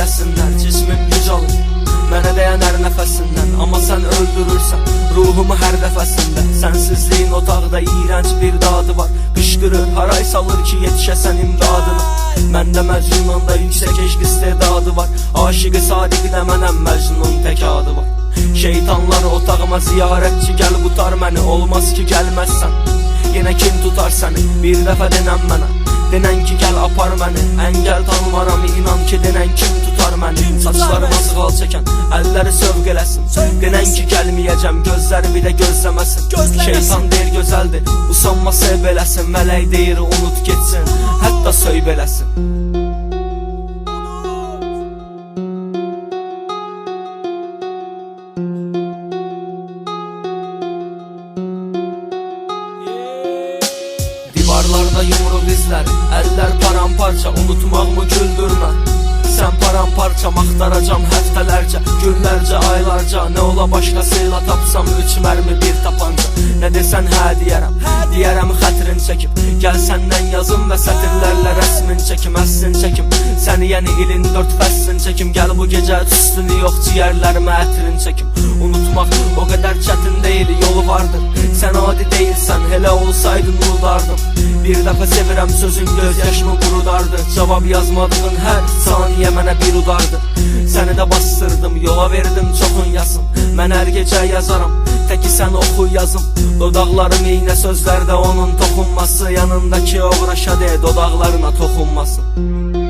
eləsinlər. Cismim güc alır mənə dəyən hər nəfəsindən, amma sən öldürürsən ruhumu hər dəfəsində. Sənsizliyin otaqda iyrənc bir dadı var, qışqırır, haray salır ki yetişəsən imdadına. Məndə Məcnunanda yüksək eşq istedadı var, aşıqı sadiqi də mənəm, Məcnun tək adı var. Şeytanlar otağıma ziyarətçi, gəl qutar məni, olmaz ki gəlməzsən. Yenə kim tutar səni, bir dəfə denən mənə, denən ki gəl apar məni. Əngəl tanımaram, inan ki denən kim tutar məni. Saçlarıma sığal çəkən, əlləri sövq eləsin, denən ki gəlməyəcəm, gözləri bir də gözləməsin. Şeytan deyir gözəldir, usanma sev eləsin, mələk deyir unut getsin, hətta söyb eləsin. Divarlarda yumruq izlər, əllər paramparça, unutmağımı güldürmə. Sən paramparçam, axtaracam həftələrcə, günlərcə, aylarca. Nə ola başqasıyla tapsam 3 mərmi bir tapanca. Nə desən hə deyərəm, deyərəm xətrin çəkib. Gəl səndən yazım və sətirlərlə rəsmin çəkim, əssin çəkim. Səni yəni ilin 4 fəslin çəkim. Gəl bu gecə üstünü yox, ciyərlərimə ətrin çəkim. Unutmaq o qədər çətin deyil, yolu vardır. Sən adi deyilsən, elə olsaydın unudardım. Bir dəfə sevirəm sözün göz yaşımı qurudardı. Cavab yazmadığın hər saniyə mənə bir udardı. Səni də bastırdım, yola verdim çoxun yazım. Mən hər gecə yazaram, təki sən oxu yazım. Dodaqlarım iynə sözlərdə onun toxunması, yanındakı oğraşa de dodaqlarına toxunmasın.